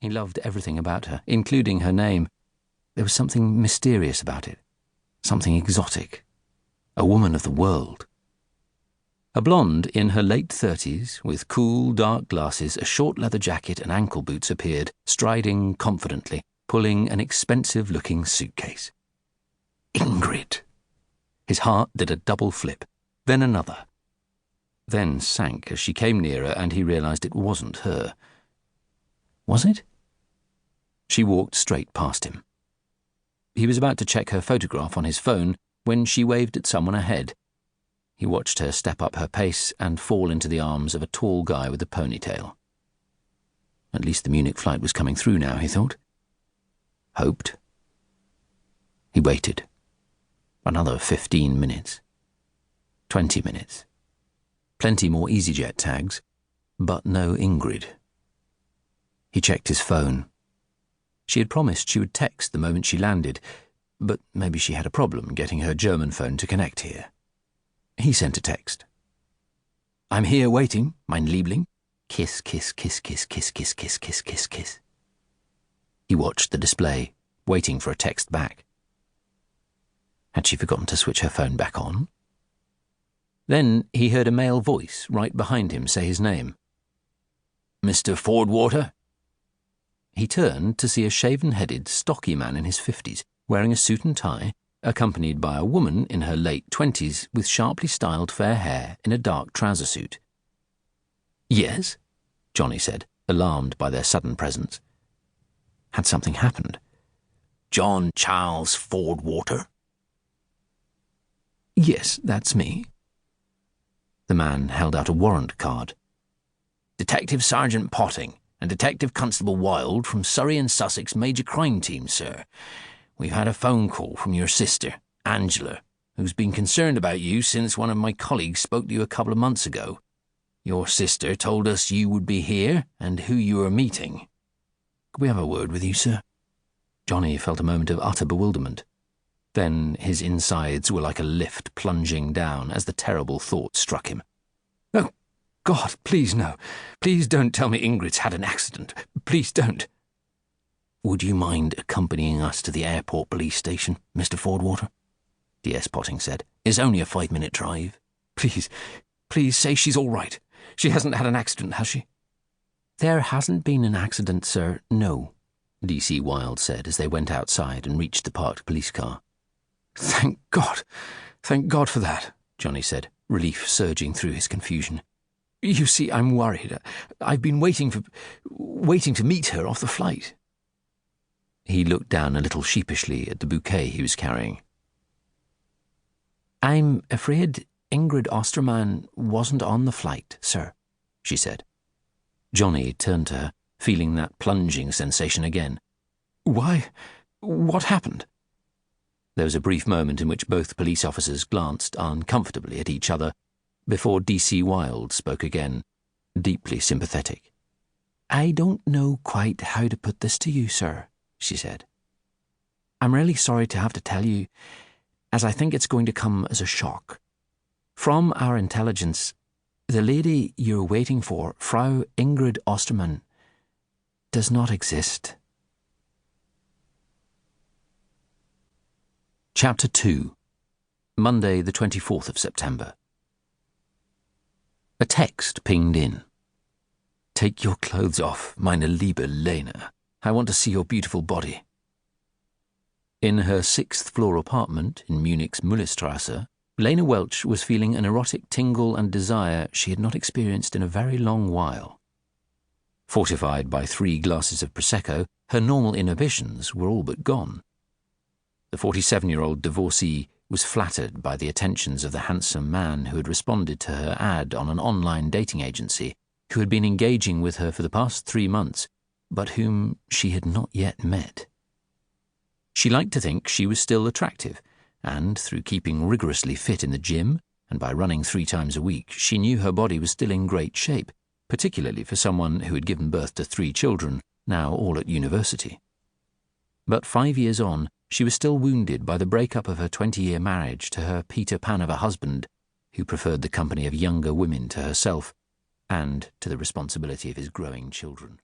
He loved everything about her, including her name. There was something mysterious about it, something exotic. A woman of the world. A blonde in her late 30s, with cool, dark glasses, a short leather jacket and ankle boots appeared, striding confidently, pulling an expensive-looking suitcase. Ingrid! His heart did a double flip, then another. Then sank as she came nearer and he realized it wasn't her. Was it? She walked straight past him. He was about to check her photograph on his phone when she waved at someone ahead. He watched her step up her pace and fall into the arms of a tall guy with a ponytail. At least the Munich flight was coming through now, he thought. Hoped. He waited. Another 15 minutes. 20 minutes. Plenty more EasyJet tags, but no Ingrid. He checked his phone. She had promised she would text the moment she landed, but maybe she had a problem getting her German phone to connect here. He sent a text. I'm here waiting, mein Liebling. Kiss, kiss, kiss, kiss, kiss, kiss, kiss, kiss, kiss, kiss. He watched the display, waiting for a text back. Had she forgotten to switch her phone back on? Then he heard a male voice right behind him say his name. Mr. Fordwater? He turned to see a shaven-headed, stocky man in his 50s, wearing a suit and tie, accompanied by a woman in her late 20s with sharply styled fair hair in a dark trouser suit. Yes, Johnny said, alarmed by their sudden presence. Had something happened? John Charles Fordwater? Yes, that's me. The man held out a warrant card. Detective Sergeant Potting and Detective Constable Wilde from Surrey and Sussex Major Crime Team, sir. We've had a phone call from your sister, Angela, who's been concerned about you since one of my colleagues spoke to you a couple of months ago. Your sister told us you would be here and who you were meeting. Could we have a word with you, sir? Johnny felt a moment of utter bewilderment. Then his insides were like a lift plunging down as the terrible thought struck him. Oh, God, please no. Please don't tell me Ingrid's had an accident. Please don't. Would you mind accompanying us to the airport police station, Mr. Fordwater? D.S. Potting said. It's only a 5-minute drive. Please say she's all right. She hasn't had an accident, has she? There hasn't been an accident, sir, no, D.C. Wilde said as they went outside and reached the parked police car. Thank God for that, Johnny said, relief surging through his confusion. You see, I'm worried. I've been waiting to meet her off the flight. He looked down a little sheepishly at the bouquet he was carrying. I'm afraid Ingrid Ostermann wasn't on the flight, sir, she said. Johnny turned to her, feeling that plunging sensation again. Why? What happened? There was a brief moment in which both police officers glanced uncomfortably at each other before D.C. Wilde spoke again, deeply sympathetic. I don't know quite how to put this to you, sir, she said. I'm really sorry to have to tell you, as I think it's going to come as a shock. From our intelligence, the lady you're waiting for, Frau Ingrid Ostermann, does not exist. Chapter 2. Monday, the 24th of September. A text pinged in. Take your clothes off, meine liebe Lena. I want to see your beautiful body. In her 6th-floor apartment in Munich's Müllerstrasse, Lena Welch was feeling an erotic tingle and desire she had not experienced in a very long while. Fortified by 3 glasses of Prosecco, her normal inhibitions were all but gone. The 47-year-old divorcee was flattered by the attentions of the handsome man who had responded to her ad on an online dating agency, who had been engaging with her for the past 3 months, but whom she had not yet met. She liked to think she was still attractive, and through keeping rigorously fit in the gym and by running 3 times a week, she knew her body was still in great shape, particularly for someone who had given birth to 3 children, now all at university. But 5 years on, she was still wounded by the breakup of her 20-year marriage to her Peter Pan of a husband, who preferred the company of younger women to herself, and to the responsibility of his growing children.